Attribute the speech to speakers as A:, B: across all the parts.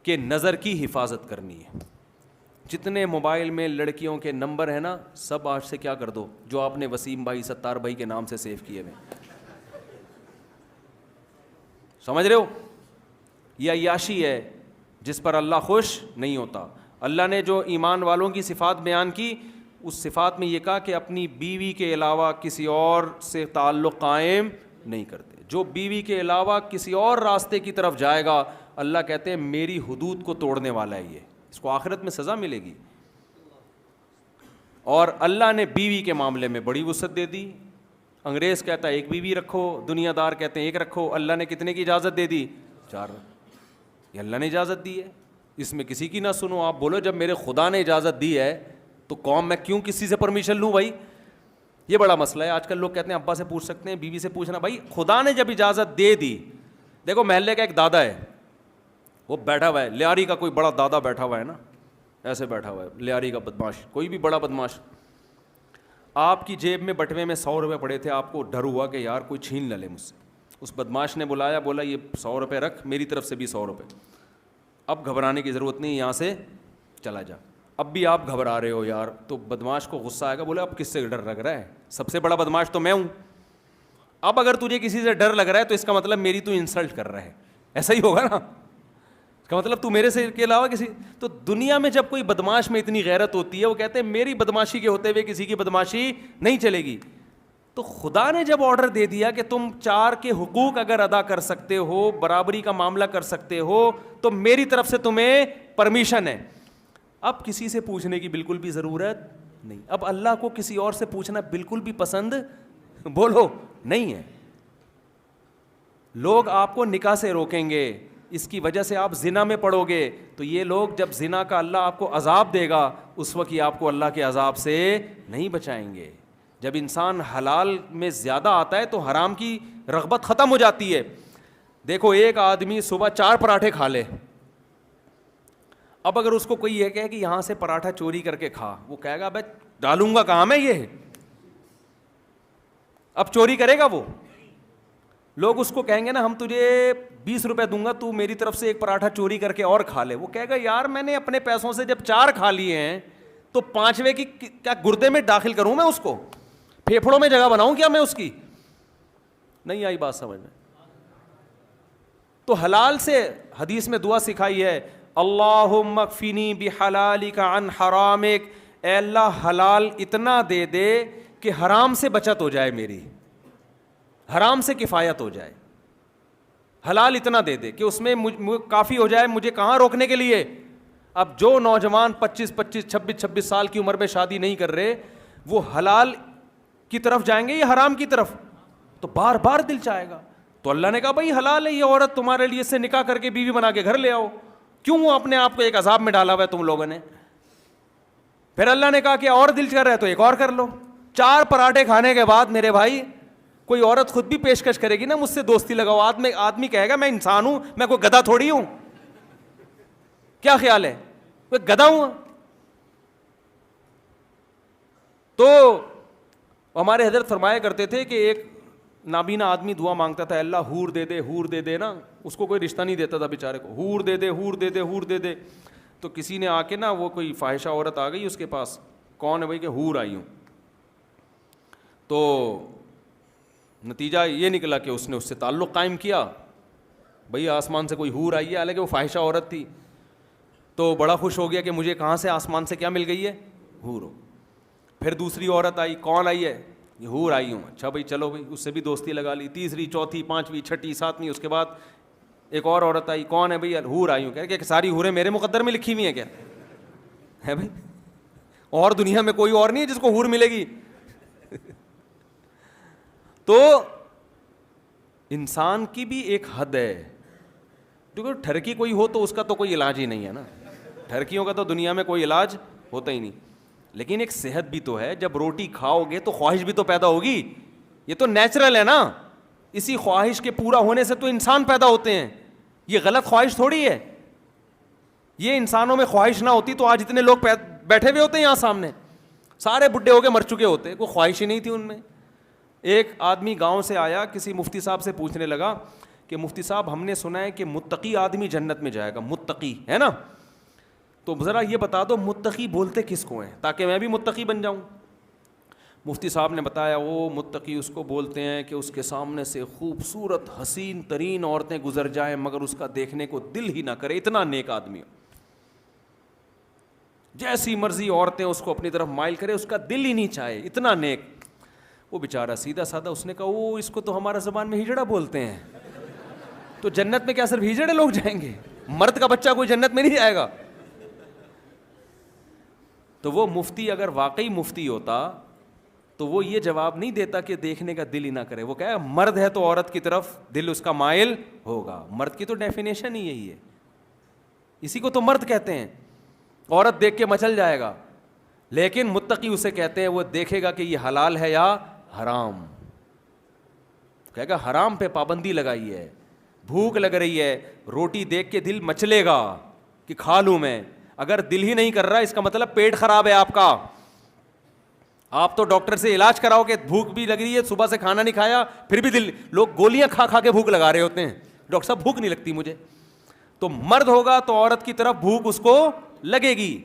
A: کہ نظر کی حفاظت کرنی ہے. جتنے موبائل میں لڑکیوں کے نمبر ہیں نا, سب آج سے کیا کر دو, جو آپ نے وسیم بھائی ستار بھائی کے نام سے سیو کیے ہوئے. سمجھ رہے ہو, یہ عیاشی ہے جس پر اللہ خوش نہیں ہوتا. اللہ نے جو ایمان والوں کی صفات بیان کی, اس صفات میں یہ کہا کہ اپنی بیوی کے علاوہ کسی اور سے تعلق قائم نہیں کرتے. جو بیوی کے علاوہ کسی اور راستے کی طرف جائے گا, اللہ کہتے ہیں میری حدود کو توڑنے والا ہے, یہ اس کو آخرت میں سزا ملے گی. اور اللہ نے بیوی کے معاملے میں بڑی وسعت دے دی. انگریز کہتا ہے ایک بیوی رکھو, دنیا دار کہتے ہیں ایک رکھو. اللہ نے کتنے کی اجازت دے دی؟ 4. یہ اللہ نے اجازت دی ہے, اس میں کسی کی نہ سنو. آپ بولو جب میرے خدا نے اجازت دی ہے تو قوم میں کیوں کسی سے پرمیشن لوں بھائی؟ یہ بڑا مسئلہ ہے. آج کل لوگ کہتے ہیں ابا سے پوچھ سکتے ہیں, بیوی سے پوچھنا. بھائی خدا نے جب اجازت دے دی, دیکھو محلے کا ایک دادا ہے, وہ بیٹھا ہوا ہے, لیاری کا کوئی بڑا دادا بیٹھا ہوا ہے نا, ایسے بیٹھا ہوا ہے, لیاری کا بدماش, کوئی بھی بڑا بدماش. آپ کی جیب میں بٹوے میں 100 روپے پڑے تھے, آپ کو ڈر ہوا کہ یار کوئی چھین نہ لے مجھ سے. اس بدماش نے بلایا, بولا یہ 100 روپے رکھ, میری طرف سے بھی 100 روپے. اب گھبرانے کی ضرورت نہیں, یہاں سے چلا جا. اب بھی آپ گھبرا رہے ہو یار, تو بدماش کو غصہ آئے گا, بولے اب کس سے ڈر لگ رہا ہے, سب سے بڑا بدماش تو میں ہوں. اب اگر تجھے کسی سے ڈر لگ رہا ہے تو اس کا مطلب میری تو انسلٹ کر رہا ہے, ایسا ہی ہوگا نا, اس کا مطلب تو میرے سے کے علاوہ کسی. تو دنیا میں جب کوئی بدماش میں اتنی غیرت ہوتی ہے, وہ کہتے ہیں میری بدماشی کے ہوتے ہوئے کسی کی بدماشی نہیں چلے گی. تو خدا نے جب آرڈر دے دیا کہ تم 4 کے حقوق اگر ادا کر سکتے ہو, برابری کا معاملہ کر سکتے ہو, تو میری طرف سے تمہیں پرمیشن ہے. اب کسی سے پوچھنے کی بالکل بھی ضرورت نہیں. اب اللہ کو کسی اور سے پوچھنا بالکل بھی پسند بولو نہیں ہے. لوگ آپ کو نکاح سے روکیں گے, اس کی وجہ سے آپ زنا میں پڑو گے, تو یہ لوگ جب زنا کا اللہ آپ کو عذاب دے گا, اس وقت یہ آپ کو اللہ کے عذاب سے نہیں بچائیں گے. جب انسان حلال میں زیادہ آتا ہے تو حرام کی رغبت ختم ہو جاتی ہے. دیکھو ایک آدمی صبح 4 پراٹھے کھا لے, اب اگر اس کو کوئی یہ کہے کہ یہاں سے پراٹھا چوری کر کے کھا, وہ کہے گا بھائی ڈالوں گا کہاں میں یہ, اب چوری کرے گا وہ. لوگ اس کو کہیں گے نا ہم تجھے 20 روپے دوں گا, تو میری طرف سے ایک پراٹھا چوری کر کے اور کھا لے. وہ کہے گا یار میں نے اپنے پیسوں سے جب 4 کھا لیے ہیں تو 5ویں کی کیا گردے میں داخل کروں میں اس کو, پھیپھڑوں میں جگہ بناؤں کیا میں اس کی؟ نہیں آئی بات سمجھ میں؟ تو حلال سے حدیث میں دعا سکھائی ہے, اللہم اکفنی بحلالک عن حرامک, اے اللہ حلال اتنا دے دے کہ حرام سے بچت ہو جائے, میری حرام سے کفایت ہو جائے. حلال اتنا دے دے کہ اس میں کافی ہو جائے مجھے کہاں روکنے کے لیے. اب جو نوجوان 25 26 سال کی عمر میں شادی نہیں کر رہے, وہ حلال کی طرف جائیں گے یا حرام کی طرف؟ تو بار بار دل چاہے گا. تو اللہ نے کہا بھائی حلال ہے یہ عورت تمہارے لیے, اس سے نکاح کر کے بیوی بنا کے گھر لے آؤ. کیوں اپنے آپ کو ایک عذاب میں ڈالا ہوا ہے تم لوگوں نے؟ پھر اللہ نے کہا کہ اور دل کر رہا ہے تو ایک اور کر لو. 4 پراٹھے کھانے کے بعد میرے بھائی کوئی عورت خود بھی پیشکش کرے گی نا مجھ سے دوستی لگاؤ. آدمی کہے گا میں انسان ہوں, میں کوئی گدھا تھوڑی ہوں. کیا خیال ہے, کوئی گدھا ہوں؟ تو ہمارے حضرت فرمایا کرتے تھے کہ ایک نابینا آدمی دعا مانگتا تھا, اللہ حور دے دے, حور دے دے نا. اس کو کوئی رشتہ نہیں دیتا تھا بیچارے کو, حور دے دے, حور دے دے, حور دے دے. تو کسی نے آ کے نا, وہ کوئی فاحشہ عورت آ گئی اس کے پاس, کون ہے بھائی کہ حور آئی ہوں. تو نتیجہ یہ نکلا کہ اس نے اس سے تعلق قائم کیا. بھئی آسمان سے کوئی حور آئی ہے, حالانکہ وہ فاحشہ عورت تھی. تو بڑا خوش ہو گیا کہ مجھے کہاں سے آسمان سے کیا مل گئی ہے, حور ہو. پھر دوسری عورت آئی, کون آئی ہے, یہ حور آئی ہوں. اچھا بھائی چلو بھائی, اس سے بھی دوستی لگا لی. تیسری, چوتھی, 5ویں, 6ٹھی, 7ویں. اس کے بعد ایک اور عورت آئی, کون ہے بھئی, حور آئی ہوں. کہ ساری حوریں میرے مقدر میں لکھی ہوئی ہیں کیا ہے بھائی؟ اور دنیا میں کوئی اور نہیں ہے جس کو حور ملے گی؟ تو انسان کی بھی ایک حد ہے. کیونکہ ٹھرکی کوئی ہو تو اس کا تو کوئی علاج ہی نہیں ہے نا. ٹھرکیوں کا تو دنیا میں کوئی علاج ہوتا ہی نہیں. لیکن ایک صحت بھی تو ہے, جب روٹی کھاؤ گے تو خواہش بھی تو پیدا ہوگی. یہ تو نیچرل ہے نا. اسی خواہش کے پورا ہونے سے تو انسان پیدا ہوتے ہیں. یہ غلط خواہش تھوڑی ہے. یہ انسانوں میں خواہش نہ ہوتی تو آج اتنے لوگ بیٹھے ہوئے ہوتے ہیں یہاں سامنے, سارے بڈھے ہو کے مر چکے ہوتے. کوئی خواہش ہی نہیں تھی ان میں. ایک آدمی گاؤں سے آیا, کسی مفتی صاحب سے پوچھنے لگا کہ مفتی صاحب ہم نے سنا ہے کہ متقی آدمی جنت میں جائے گا, متقی ہے نا, تو ذرا یہ بتا دو متقی بولتے کس کو ہیں تاکہ میں بھی متقی بن جاؤں. مفتی صاحب نے بتایا وہ متقی اس کو بولتے ہیں کہ اس کے سامنے سے خوبصورت حسین ترین عورتیں گزر جائیں مگر اس کا دیکھنے کو دل ہی نہ کرے, اتنا نیک آدمی ہو, جیسی مرضی عورتیں اس کو اپنی طرف مائل کرے اس کا دل ہی نہیں چاہے, اتنا نیک. وہ بیچارہ سیدھا سادہ, اس نے کہا وہ اس کو تو ہمارا زبان میں ہجڑا بولتے ہیں, تو جنت میں کیا صرف ہجڑے لوگ جائیں گے, مرد کا بچہ کوئی جنت میں نہیں جائے گا. تو وہ مفتی اگر واقعی مفتی ہوتا تو وہ یہ جواب نہیں دیتا کہ دیکھنے کا دل ہی نہ کرے, وہ کہے مرد ہے تو عورت کی طرف دل اس کا مائل ہوگا. مرد کی تو ڈیفینیشن ہی یہی ہے, اسی کو تو مرد کہتے ہیں. عورت دیکھ کے مچل جائے گا, لیکن متقی اسے کہتے ہیں وہ دیکھے گا کہ یہ حلال ہے یا حرام, کہے گا حرام پہ پابندی لگائی ہے, بھوک لگ رہی ہے, روٹی دیکھ کے دل مچلے گا کہ کھا لوں میں, اگر دل ہی نہیں کر رہا اس کا مطلب پیٹ خراب ہے آپ کا. آپ تو ڈاکٹر سے علاج کراؤ کہ بھوک بھی لگ رہی ہے, صبح سے کھانا نہیں کھایا پھر بھی دل, لوگ گولیاں کھا کھا کے بھوک لگا رہے ہوتے ہیں, ڈاکٹر صاحب بھوک نہیں لگتی مجھے. تو مرد ہوگا تو عورت کی طرف بھوک اس کو لگے گی.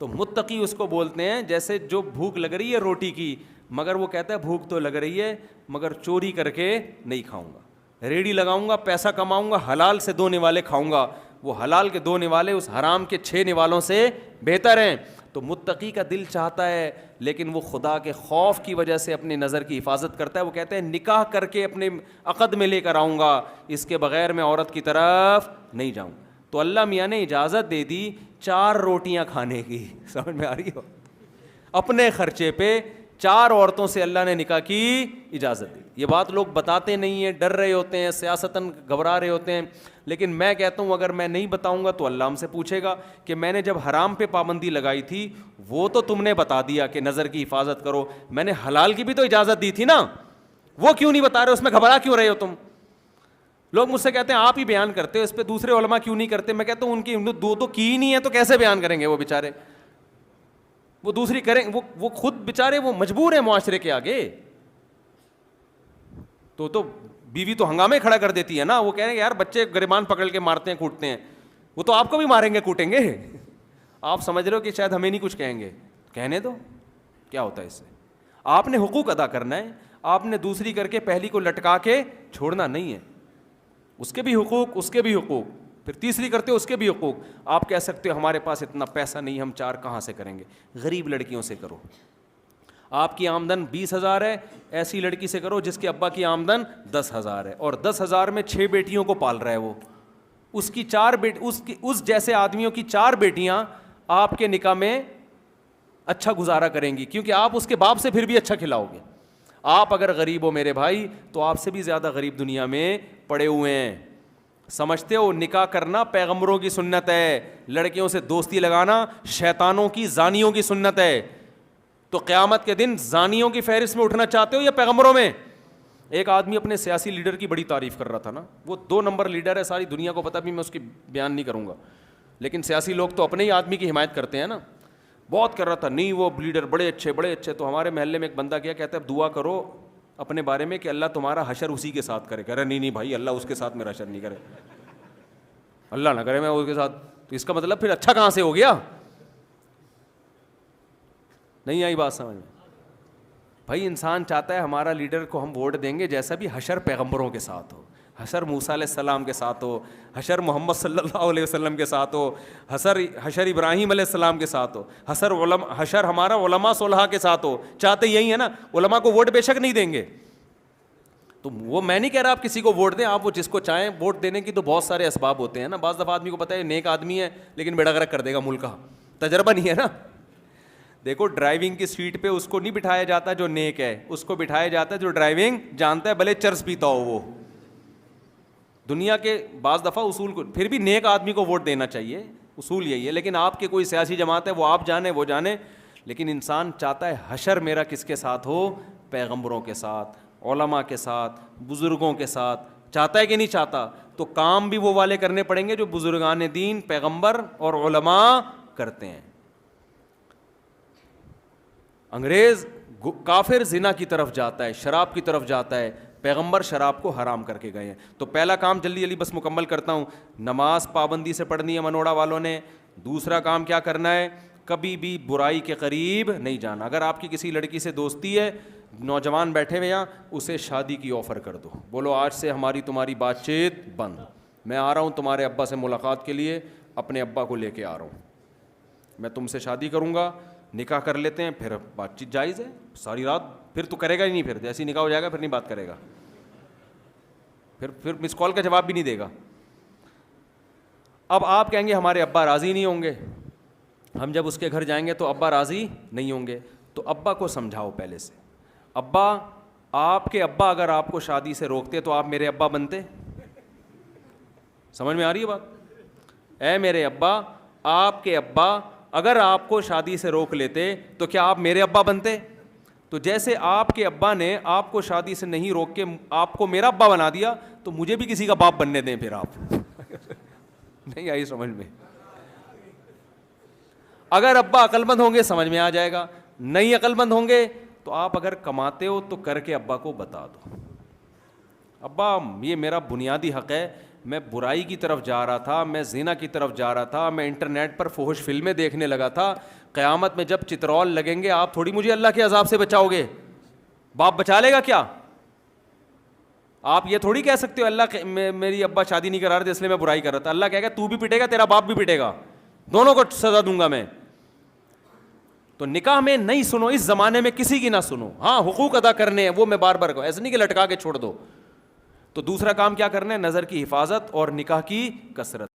A: تو متقی اس کو بولتے ہیں جیسے جو بھوک لگ رہی ہے روٹی کی, مگر وہ کہتا ہے بھوک تو لگ رہی ہے مگر چوری کر کے نہیں کھاؤں گا, ریڑھی لگاؤں گا, پیسہ کماؤں گا, حلال سے 2 نوالے کھاؤں گا. وہ حلال کے 2 نوالے اس حرام کے 6 نوالوں سے بہتر ہیں. تو متقی کا دل چاہتا ہے لیکن وہ خدا کے خوف کی وجہ سے اپنی نظر کی حفاظت کرتا ہے. وہ کہتے ہیں نکاح کر کے اپنے عقد میں لے کر آؤں گا, اس کے بغیر میں عورت کی طرف نہیں جاؤں. تو اللہ میاں نے اجازت دے دی 4 روٹیاں کھانے کی, سمجھ میں آ رہی ہو, اپنے خرچے پہ 4 عورتوں سے اللہ نے نکاح کی اجازت دی. یہ بات لوگ بتاتے نہیں ہیں, ڈر رہے ہوتے ہیں, سیاستاً گھبرا رہے ہوتے ہیں, لیکن میں کہتا ہوں اگر میں نہیں بتاؤں گا تو اللہ ہم سے پوچھے گا کہ میں نے جب حرام پہ پابندی لگائی تھی وہ تو تم نے بتا دیا کہ نظر کی حفاظت کرو, میں نے حلال کی بھی تو اجازت دی تھی نا, وہ کیوں نہیں بتا رہے, اس میں گھبرا کیوں رہے ہو تم. لوگ مجھ سے کہتے ہیں آپ ہی بیان کرتے ہو, اس پہ دوسرے علماء کیوں نہیں کرتے. میں کہتا ہوں ان کی 2 تو کی ہی نہیں ہے تو کیسے بیان کریں گے وہ بیچارے, وہ دوسری کریں, وہ خود بیچارے وہ مجبور ہیں معاشرے کے آگے. تو بیوی تو ہنگامے کھڑا کر دیتی ہے نا, وہ کہہ رہے ہیں یار بچے گریبان پکڑ کے مارتے ہیں کوٹتے ہیں, وہ تو آپ کو بھی ماریں گے کوٹیں گے. آپ سمجھ رہے ہو کہ شاید ہمیں نہیں کچھ کہیں گے, کہنے دو کیا ہوتا ہے اس سے. آپ نے حقوق ادا کرنا ہے, آپ نے دوسری کر کے پہلی کو لٹکا کے چھوڑنا نہیں ہے. اس کے بھی حقوق, اس کے بھی حقوق, پھر تیسری کرتے ہو اس کے بھی حقوق. آپ کہہ سکتے ہو ہمارے پاس اتنا پیسہ نہیں, ہم 4 کہاں سے کریں گے, غریب لڑکیوں سے کرو. آپ کی آمدن 20,000 ہے, ایسی لڑکی سے کرو جس کے ابا کی آمدن 10,000 ہے اور 10,000 میں 6 بیٹیوں کو پال رہا ہے وہ, اس کی 4 اس جیسے آدمیوں کی 4 بیٹیاں آپ کے نکاح میں اچھا گزارا کریں گی, کیونکہ آپ اس کے باپ سے پھر بھی اچھا کھلاؤ گے. آپ اگر غریب ہو میرے بھائی تو آپ سے بھی زیادہ غریب دنیا میں پڑے ہوئے ہیں. سمجھتے ہو نکاح کرنا پیغمبروں کی سنت ہے, لڑکیوں سے دوستی لگانا شیطانوں کی, زانیوں کی سنت ہے. تو قیامت کے دن زانیوں کی فہرست میں اٹھنا چاہتے ہو یا پیغمبروں میں؟ ایک آدمی اپنے سیاسی لیڈر کی بڑی تعریف کر رہا تھا نا, وہ 2 نمبر لیڈر ہے, ساری دنیا کو پتہ بھی, میں اس کی بیان نہیں کروں گا, لیکن سیاسی لوگ تو اپنے ہی آدمی کی حمایت کرتے ہیں نا. بہت کر رہا تھا, نہیں وہ لیڈر بڑے اچھے. تو ہمارے محلے میں ایک بندہ کیا کہتا ہے, دعا کرو اپنے بارے میں کہ اللہ تمہارا حشر اسی کے ساتھ کرے. کہہ رہا نہیں بھائی, اللہ اس کے ساتھ میرا حشر نہیں کرے, اللہ نہ کرے میں اس کے ساتھ. تو اس کا مطلب پھر اچھا کہاں سے ہو گیا؟ نہیں آئی بات سمجھ میں؟ بھائی انسان چاہتا ہے ہمارا لیڈر کو ہم ووٹ دیں گے جیسا بھی حشر پیغمبروں کے ساتھ ہو, حشر موسیٰ علیہ السلام کے ساتھ ہو, حشر محمد صلی اللہ علیہ وسلم کے ساتھ ہو, حشر ابراہیم علیہ السلام کے ساتھ ہو, حشر ہمارا علماء صلحاء کے ساتھ ہو. چاہتے یہی ہے نا, علماء کو ووٹ بے شک نہیں دیں گے. تو وہ میں نہیں کہہ رہا آپ کسی کو ووٹ دیں, آپ وہ جس کو چاہیں. ووٹ دینے کی تو بہت سارے اسباب ہوتے ہیں نا. بعض دفعہ آدمی کو پتہ ہے نیک آدمی ہے لیکن بیڑا غرق کر دے گا ملک کا, تجربہ نہیں ہے نا. دیکھو ڈرائیونگ کی سیٹ پہ اس کو نہیں بٹھایا جاتا جو نیک ہے, اس کو بٹھایا جاتا ہے جو ڈرائیونگ جانتا ہے, بھلے چرس پیتا ہو وہ. دنیا کے بعض دفعہ اصول کو, پھر بھی نیک آدمی کو ووٹ دینا چاہیے, اصول یہی ہے. لیکن آپ کے کوئی سیاسی جماعت ہے وہ آپ جانے وہ جانے, لیکن انسان چاہتا ہے حشر میرا کس کے ساتھ ہو؟ پیغمبروں کے ساتھ, علماء کے ساتھ, بزرگوں کے ساتھ. چاہتا ہے کہ نہیں چاہتا؟ تو کام بھی وہ والے کرنے پڑیں گے جو بزرگان دین, پیغمبر اور علماء کرتے ہیں. انگریز کافر زنا کی طرف جاتا ہے, شراب کی طرف جاتا ہے, پیغمبر شراب کو حرام کر کے گئے ہیں. تو پہلا کام جلدی جلدی بس مکمل کرتا ہوں, نماز پابندی سے پڑھنی ہے منوڑا والوں نے. دوسرا کام کیا کرنا ہے, کبھی بھی برائی کے قریب نہیں جانا. اگر آپ کی کسی لڑکی سے دوستی ہے, نوجوان بیٹھے ہوئے یہاں, اسے شادی کی آفر کر دو, بولو آج سے ہماری تمہاری بات چیت بند, میں آ رہا ہوں تمہارے ابا سے ملاقات کے لیے, اپنے ابا کو لے کے آ رہا ہوں, میں تم سے شادی کروں گا, نکاح کر لیتے ہیں, پھر بات چیت جائز ہے. ساری رات پھر تو کرے گا ہی نہیں, پھر جیسے نکاح ہو جائے گا پھر نہیں بات کرے گا, پھر مس کال کا جواب بھی نہیں دے گا. اب آپ کہیں گے ہمارے ابا راضی نہیں ہوں گے, ہم جب اس کے گھر جائیں گے تو ابا راضی نہیں ہوں گے. تو ابا کو سمجھاؤ پہلے سے, ابا آپ کے ابا اگر آپ کو شادی سے روکتے تو آپ میرے ابا بنتے؟ سمجھ میں آ رہی ہے بات؟ اے میرے ابا, آپ کے ابا اگر آپ کو شادی سے روک لیتے تو کیا آپ میرے ابا بنتے؟ تو جیسے آپ کے ابا نے آپ کو شادی سے نہیں روک کے آپ کو میرا ابا بنا دیا, تو مجھے بھی کسی کا باپ بننے دیں پھر آپ. نہیں آئی سمجھ میں؟ اگر ابا عقل مند ہوں گے سمجھ میں آ جائے گا, نہیں عقل مند ہوں گے تو آپ اگر کماتے ہو تو کر کے ابا کو بتا دو, ابا یہ میرا بنیادی حق ہے, میں برائی کی طرف جا رہا تھا, میں زنا کی طرف جا رہا تھا, میں انٹرنیٹ پر فحش فلمیں دیکھنے لگا تھا, قیامت میں جب چترول لگیں گے آپ تھوڑی مجھے اللہ کے عذاب سے بچاؤ گے, باپ بچا لے گا کیا؟ آپ یہ تھوڑی کہہ سکتے ہو اللہ میری ابا شادی نہیں کرا رہے تھے اس لیے میں برائی کر رہا تھا. اللہ کہے گا تو بھی پٹے گا, تیرا باپ بھی پٹے گا, دونوں کو سزا دوں گا میں. تو نکاح میں نہیں سنو, اس زمانے میں کسی کی نہ سنو. ہاں حقوق ادا کرنے ہیں, وہ میں بار بار کہوں, ایسے نہیں کہ لٹکا کے چھوڑ دو. تو دوسرا کام کیا کرنا ہے, نظر کی حفاظت اور نکاح کی کثرت.